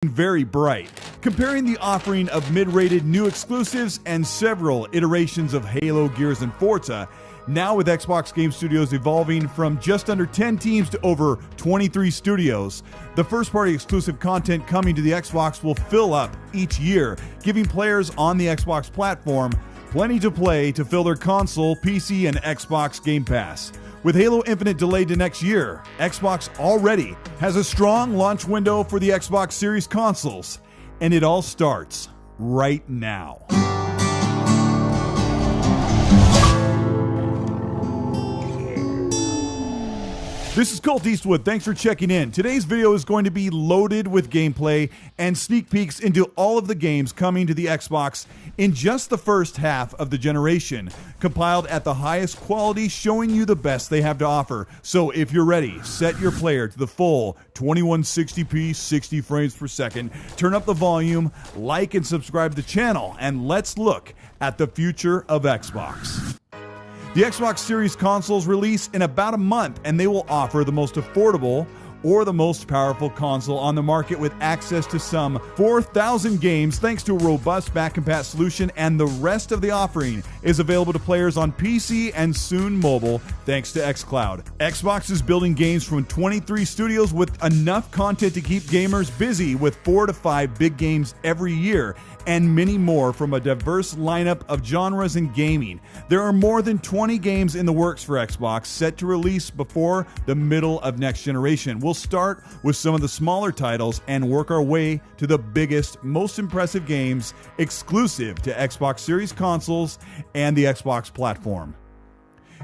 very bright, comparing the offering of mid-rated new exclusives and several iterations of Halo, Gears, and Forza. Now with Xbox Game Studios evolving from just under 10 teams to over 23 studios, the first-party exclusive content coming to the Xbox will fill up each year, giving players on the Xbox platform plenty to play to fill their console, PC, and Xbox Game Pass. With Halo Infinite delayed to next year, Xbox already has a strong launch window for the Xbox Series consoles, and it all starts right now. This is Colt Eastwood. Thanks for checking in. Today's video is going to be loaded with gameplay and sneak peeks into all of the games coming to the Xbox in just the first half of the generation, compiled at the highest quality, showing you the best they have to offer. So if you're ready, set your player to the full 2160p, 60 frames per second, turn up the volume, like and subscribe to the channel, and let's look at the future of Xbox. The Xbox Series consoles release in about a month, and they will offer the most affordable or the most powerful console on the market with access to some 4,000 games thanks to a robust back-compat solution, and the rest of the offering is available to players on PC and soon mobile thanks to xCloud. Xbox is building games from 23 studios with enough content to keep gamers busy with 4 to 5 big games every year, and many more from a diverse lineup of genres in gaming. There are more than 20 games in the works for Xbox set to release before the middle of next generation. We'll start with some of the smaller titles and work our way to the biggest, most impressive games exclusive to Xbox Series consoles and the Xbox platform.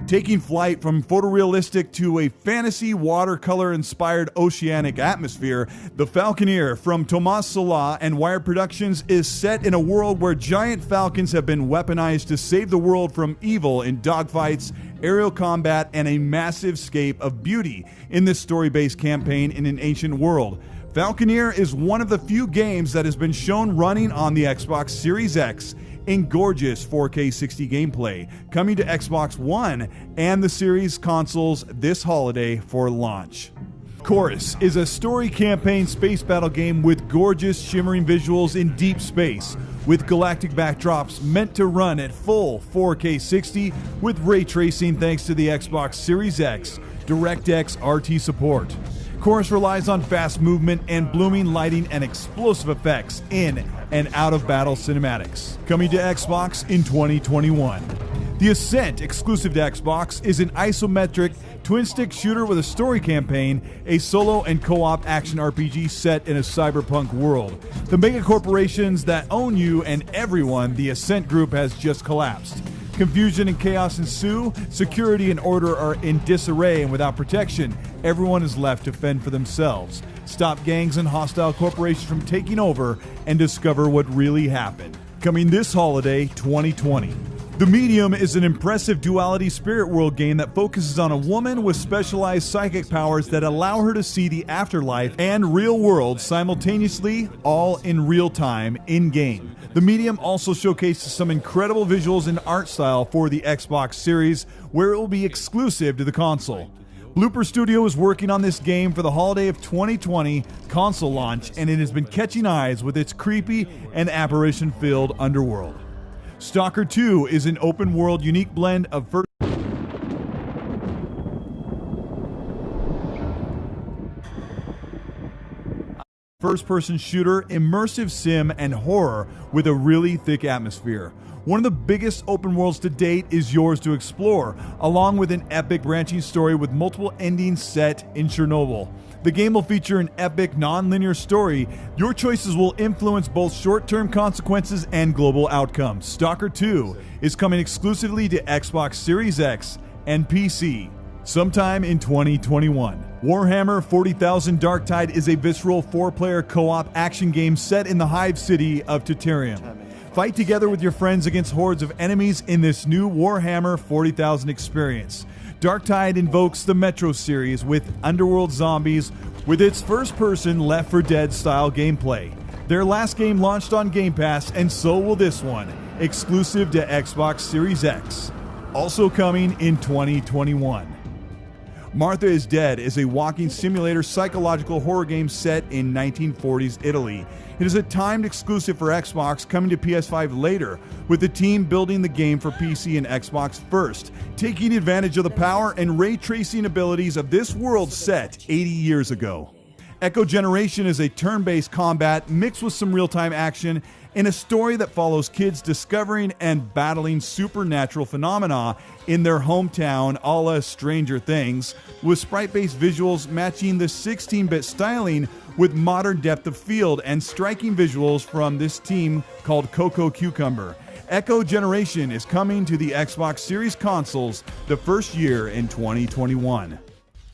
Taking flight from photorealistic to a fantasy watercolor-inspired oceanic atmosphere, The Falconeer from Tomas Sola and Wired Productions is set in a world where giant falcons have been weaponized to save the world from evil in dogfights, aerial combat, and a massive scape of beauty in this story-based campaign in an ancient world. Falconeer is one of the few games that has been shown running on the Xbox Series X in gorgeous 4K 60 gameplay, coming to Xbox One and the Series consoles this holiday for launch. Chorus is a story campaign space battle game with gorgeous shimmering visuals in deep space, with galactic backdrops meant to run at full 4K 60 with ray tracing thanks to the Xbox Series X DirectX RT support. Chorus relies on fast movement and blooming lighting and explosive effects in and out of battle cinematics. Coming to Xbox in 2021. The Ascent, exclusive to Xbox, is an isometric twin-stick shooter with a story campaign, a solo and co-op action RPG set in a cyberpunk world. The mega corporations that own you and everyone, the Ascent Group, has just collapsed. Confusion and chaos ensue, security and order are in disarray, and without protection, everyone is left to fend for themselves. Stop gangs and hostile corporations from taking over and discover what really happened. Coming this holiday, 2020. The Medium is an impressive duality spirit world game that focuses on a woman with specialized psychic powers that allow her to see the afterlife and real world simultaneously, all in real time, in-game. The Medium also showcases some incredible visuals and art style for the Xbox Series, where it will be exclusive to the console. Blooper Studio is working on this game for the holiday of 2020 console launch, and it has been catching eyes with its creepy and apparition-filled underworld. Stalker 2 is an open-world unique blend of first-person shooter, immersive sim, and horror with a really thick atmosphere. One of the biggest open worlds to date is yours to explore, along with an epic branching story with multiple endings set in Chernobyl. The game will feature an epic, non-linear story. Your choices will influence both short-term consequences and global outcomes. Stalker 2 is coming exclusively to Xbox Series X and PC sometime in 2021. Warhammer 40,000 Darktide is a visceral 4-player co-op action game set in the hive city of Tutarium. Fight together with your friends against hordes of enemies in this new Warhammer 40,000 experience. Darktide invokes the Metro series with underworld zombies with its first-person Left 4 Dead style gameplay. Their last game launched on Game Pass, and so will this one, exclusive to Xbox Series X. Also coming in 2021. Martha is Dead is a walking simulator psychological horror game set in 1940s Italy. It is a timed exclusive for Xbox, coming to PS5 later, with the team building the game for PC and Xbox first, taking advantage of the power and ray tracing abilities of this world set 80 years ago. Echo Generation is a turn-based combat mixed with some real-time action in a story that follows kids discovering and battling supernatural phenomena in their hometown, a la Stranger Things, with sprite-based visuals matching the 16-bit styling with modern depth of field and striking visuals from this team called Coco Cucumber. Echo Generation is coming to the Xbox Series consoles the first year in 2021.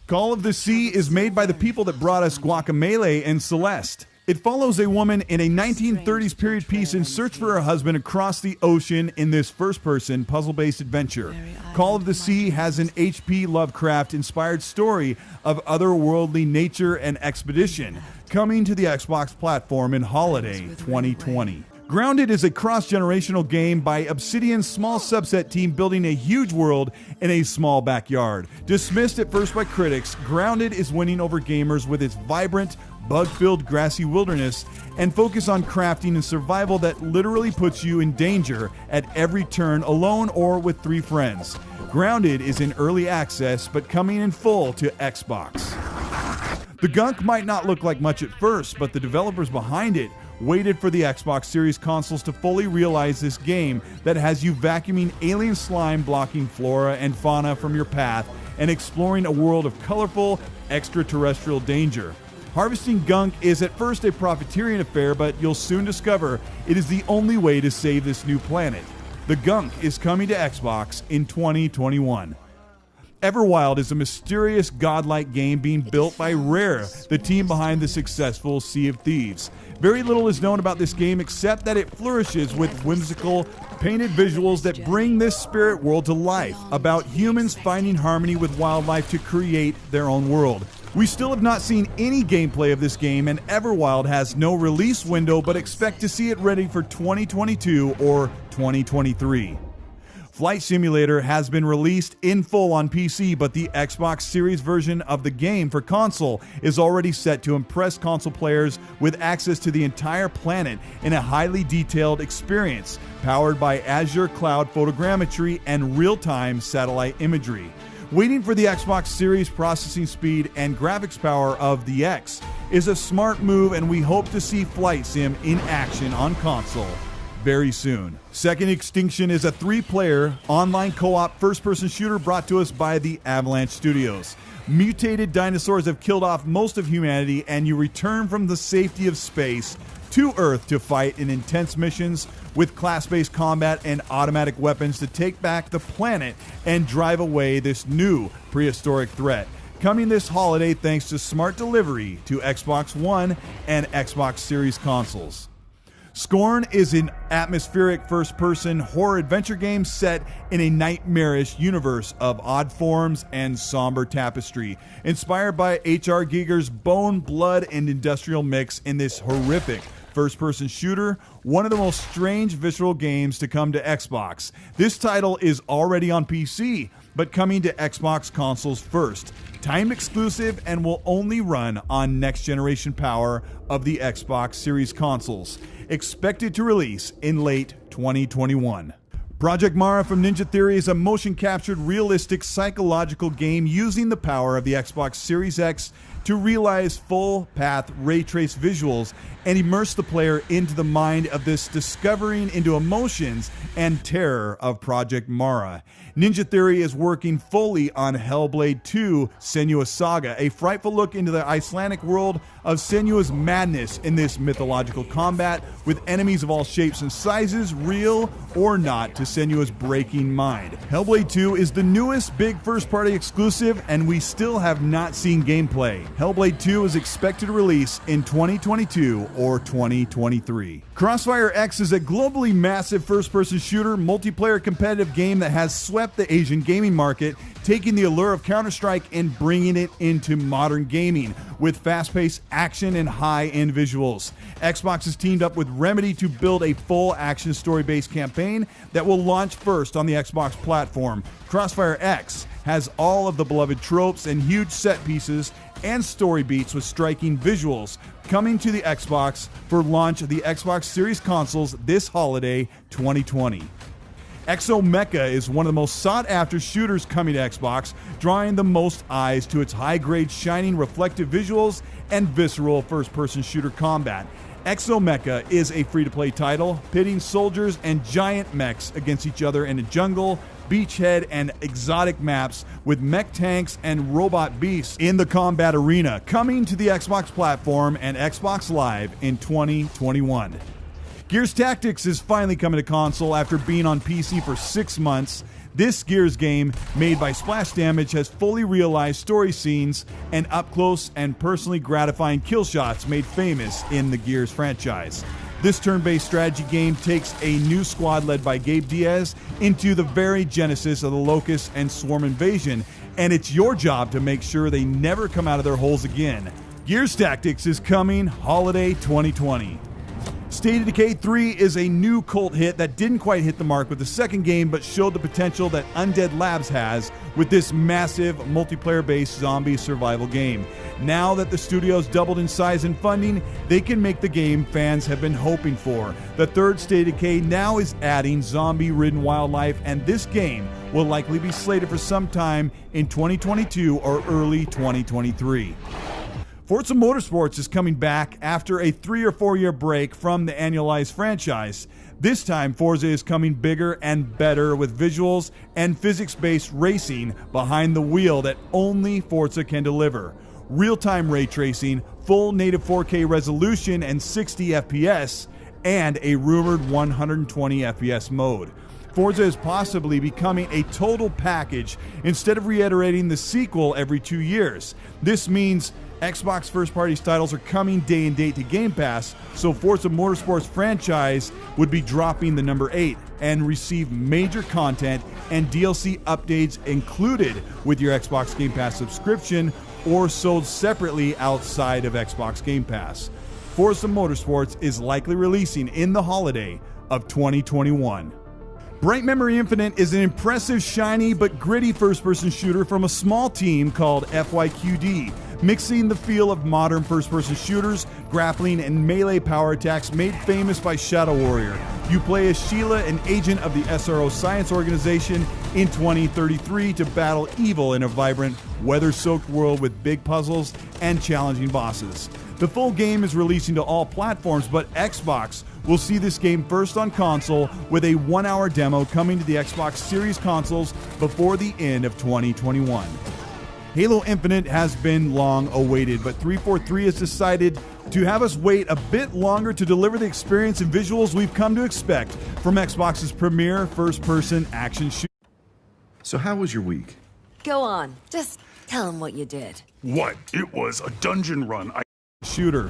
Call of the Sea is made by the people that brought us Guacamelee and Celeste. It follows a woman in a 1930s period piece in search for her husband across the ocean in this first-person puzzle-based adventure. Call of the Sea has an H.P. Lovecraft-inspired story of otherworldly nature and expedition, coming to the Xbox platform in holiday 2020. Grounded is a cross-generational game by Obsidian's small subset team building a huge world in a small backyard. Dismissed at first by critics, Grounded is winning over gamers with its vibrant, bug-filled grassy wilderness and focus on crafting and survival that literally puts you in danger at every turn, alone or with 3 friends. Grounded is in early access, but coming in full to Xbox. The gunk might not look like much at first, but the developers behind it waited for the Xbox Series consoles to fully realize this game that has you vacuuming alien slime blocking flora and fauna from your path and exploring a world of colorful extraterrestrial danger. Harvesting gunk is at first a profiteering affair, but you'll soon discover it is the only way to save this new planet. The gunk is coming to Xbox in 2021. Everwild is a mysterious godlike game being built by Rare, the team behind the successful Sea of Thieves. Very little is known about this game except that it flourishes with whimsical, painted visuals that bring this spirit world to life, about humans finding harmony with wildlife to create their own world. We still have not seen any gameplay of this game, and Everwild has no release window, but expect to see it ready for 2022 or 2023. Flight Simulator has been released in full on PC, but the Xbox Series version of the game for console is already set to impress console players with access to the entire planet in a highly detailed experience, powered by Azure Cloud photogrammetry and real-time satellite imagery. Waiting for the Xbox Series processing speed and graphics power of the X is a smart move, and we hope to see Flight Sim in action on console very soon. Second Extinction is a 3-player online co-op first-person shooter brought to us by the Avalanche Studios. Mutated dinosaurs have killed off most of humanity, and you return from the safety of space to Earth to fight in intense missions with class-based combat and automatic weapons to take back the planet and drive away this new prehistoric threat. Coming this holiday thanks to smart delivery to Xbox One and Xbox Series consoles. Scorn is an atmospheric first-person horror adventure game set in a nightmarish universe of odd forms and somber tapestry, inspired by H.R. Giger's bone, blood, and industrial mix in this horrific first-person shooter, one of the most strange visceral games to come to Xbox. This title is already on PC, but coming to Xbox consoles first. Timed exclusive and will only run on next-generation power of the Xbox Series consoles. Expected to release in late 2021. Project Mara from Ninja Theory is a motion-captured, realistic, psychological game using the power of the Xbox Series X to realize full-path ray-trace visuals and immerse the player into the mind of this discovering into emotions and terror of Project Mara. Ninja Theory is working fully on Hellblade 2 Senua's Saga, a frightful look into the Icelandic world of Senua's madness in this mythological combat with enemies of all shapes and sizes, real or not, to Senua's breaking mind. Hellblade 2 is the newest big first-party exclusive, and we still have not seen gameplay. Hellblade 2 is expected to release in 2022 or 2023. Crossfire X is a globally massive first-person shooter multiplayer competitive game that has swept the Asian gaming market, taking the allure of Counter-Strike and bringing it into modern gaming with fast-paced action and high-end visuals. Xbox has teamed up with Remedy to build a full action story-based campaign that will launch first on the Xbox platform. Crossfire X has all of the beloved tropes and huge set pieces and story beats with striking visuals, coming to the Xbox for launch of the Xbox Series consoles this holiday 2020. Exomecha is one of the most sought-after shooters coming to Xbox, drawing the most eyes to its high-grade, shining, reflective visuals and visceral first-person shooter combat. Exomecha is a free-to-play title, pitting soldiers and giant mechs against each other in a jungle, beachhead, and exotic maps with mech tanks and robot beasts in the combat arena, coming to the Xbox platform and Xbox Live in 2021. Gears Tactics is finally coming to console after being on PC for 6 months. This Gears game, made by Splash Damage, has fully realized story scenes and up-close and personally gratifying kill shots made famous in the Gears franchise. This turn-based strategy game takes a new squad led by Gabe Diaz into the very genesis of the Locust and Swarm invasion, and it's your job to make sure they never come out of their holes again. Gears Tactics is coming holiday 2020. State of Decay 3 is a new cult hit that didn't quite hit the mark with the second game, but showed the potential that Undead Labs has with this massive multiplayer-based zombie survival game. Now that the studio's doubled in size and funding, they can make the game fans have been hoping for. The third State of Decay now is adding zombie-ridden wildlife, and this game will likely be slated for some time in 2022 or early 2023. Forza Motorsports is coming back after a 3 or 4 year break from the annualized franchise. This time, Forza is coming bigger and better with visuals and physics-based racing behind the wheel that only Forza can deliver. Real-time ray tracing, full native 4K resolution and 60 FPS, and a rumored 120 FPS mode. Forza is possibly becoming a total package instead of reiterating the sequel every 2 years. This means Xbox first-party titles are coming day and date to Game Pass, so Forza Motorsports franchise would be dropping the number 8 and receive major content and DLC updates included with your Xbox Game Pass subscription or sold separately outside of Xbox Game Pass. Forza Motorsports is likely releasing in the holiday of 2021. Bright Memory Infinite is an impressive, shiny, but gritty first-person shooter from a small team called FYQD, mixing the feel of modern first-person shooters, grappling, and melee power attacks made famous by Shadow Warrior. You play as Sheila, an agent of the SRO Science Organization, in 2033 to battle evil in a vibrant, weather-soaked world with big puzzles and challenging bosses. The full game is releasing to all platforms, but Xbox will see this game first on console with a 1-hour demo coming to the Xbox Series consoles before the end of 2021. Halo Infinite has been long awaited, but 343 has decided to have us wait a bit longer to deliver the experience and visuals we've come to expect from Xbox's premier first-person action shooter. So how was your week? Go on, just tell him what you did. What? It was a dungeon run. Shooter.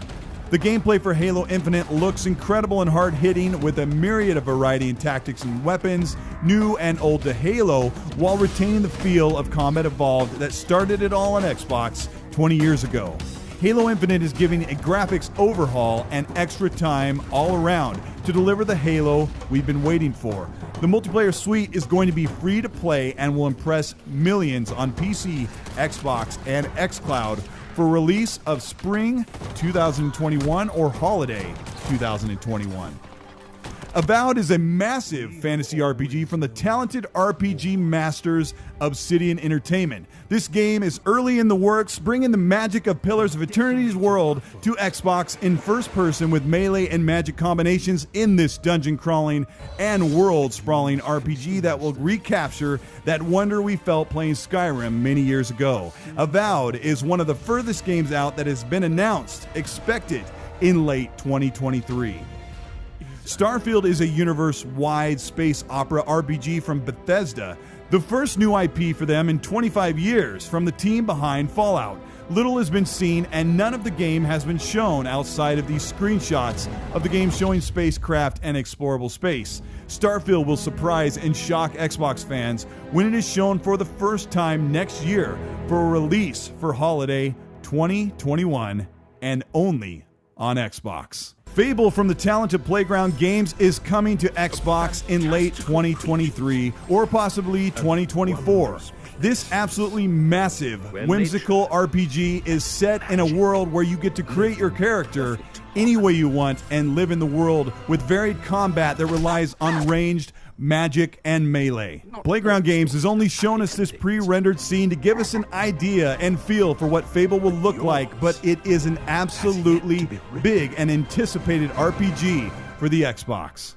The gameplay for Halo Infinite looks incredible and hard-hitting with a myriad of variety in tactics and weapons, new and old to Halo, while retaining the feel of Combat Evolved that started it all on Xbox 20 years ago. Halo Infinite is giving a graphics overhaul and extra time all around to deliver the Halo we've been waiting for. The multiplayer suite is going to be free to play and will impress millions on PC, Xbox, and xCloud for release of spring 2021 or holiday 2021. Avowed is a massive fantasy RPG from the talented RPG masters Obsidian Entertainment. This game is early in the works, bringing the magic of Pillars of Eternity's world to Xbox in first person with melee and magic combinations in this dungeon crawling and world sprawling RPG that will recapture that wonder we felt playing Skyrim many years ago. Avowed is one of the furthest games out that has been announced, expected in late 2023. Starfield is a universe-wide space opera RPG from Bethesda The first new IP for them in 25 years from the team behind Fallout. Little has been seen and none of the game has been shown outside of these screenshots of the game showing spacecraft and explorable space. Starfield will surprise and shock Xbox fans when it is shown for the first time next year for a release for holiday 2021 and only on Xbox. Fable from the talented Playground Games is coming to Xbox in late 2023 or possibly 2024. This absolutely massive, whimsical RPG is set in a world where you get to create your character any way you want and live in the world with varied combat that relies on ranged, magic, and melee. Playground Games has only shown us this pre-rendered scene to give us an idea and feel for what Fable will look like, but it is an absolutely big and anticipated RPG for the Xbox.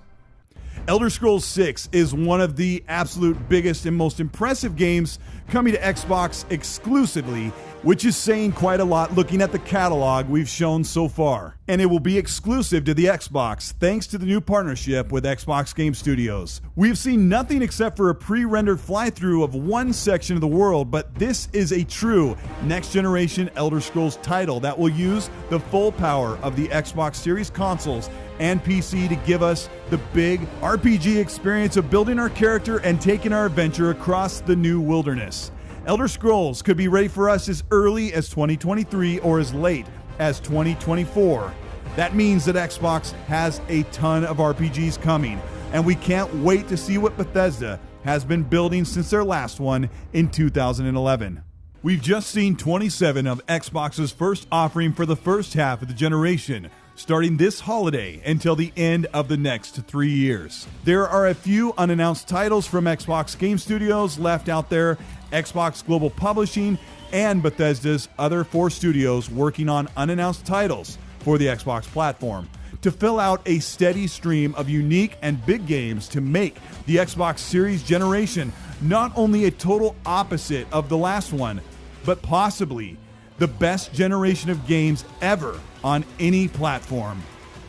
Elder Scrolls 6 is one of the absolute biggest and most impressive games coming to Xbox exclusively, which is saying quite a lot looking at the catalog we've shown so far. And it will be exclusive to the Xbox thanks to the new partnership with Xbox Game Studios. We've seen nothing except for a pre-rendered fly-through of one section of the world, but this is a true next-generation Elder Scrolls title that will use the full power of the Xbox Series consoles and PC to give us the big RPG experience of building our character and taking our adventure across the new wilderness. Elder Scrolls could be ready for us as early as 2023 or as late as 2024. That means that Xbox has a ton of RPGs coming, and we can't wait to see what Bethesda has been building since their last one in 2011. We've just seen 27 of Xbox's first offering for the first half of the generation, starting this holiday until the end of the next 3 years. There are a few unannounced titles from Xbox Game Studios left out there, Xbox Global Publishing, and Bethesda's other 4 studios working on unannounced titles for the Xbox platform to fill out a steady stream of unique and big games to make the Xbox Series generation not only a total opposite of the last one, but possibly the best generation of games ever on any platform.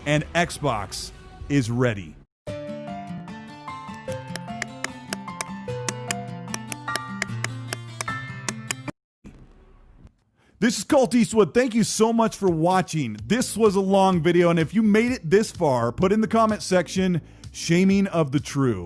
And Xbox is ready. This is Colt Eastwood. Thank you so much for watching. This was a long video, and if you made it this far, put in the comment section, shaming of the true.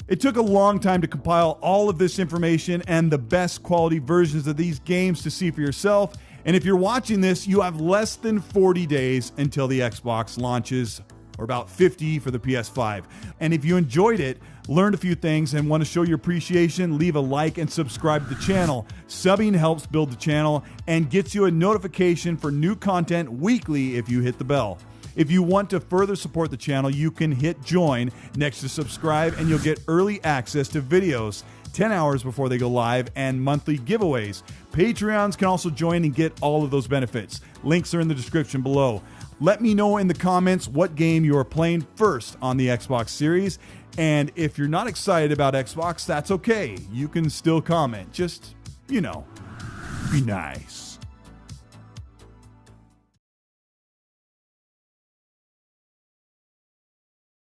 It took a long time to compile all of this information and the best quality versions of these games to see for yourself. And if you're watching this, you have less than 40 days until the Xbox launches, or about 50 for the PS5. And if you enjoyed it, learned a few things, and want to show your appreciation, leave a like and subscribe to the channel. Subbing helps build the channel and gets you a notification for new content weekly if you hit the bell. If you want to further support the channel, you can hit join next to subscribe and you'll get early access to videos 10 hours before they go live and monthly giveaways. Patreons can also join and get all of those benefits. Links are in the description below. Let me know in the comments what game you are playing first on the Xbox Series. And if you're not excited about Xbox, that's okay. You can still comment. Just, be nice.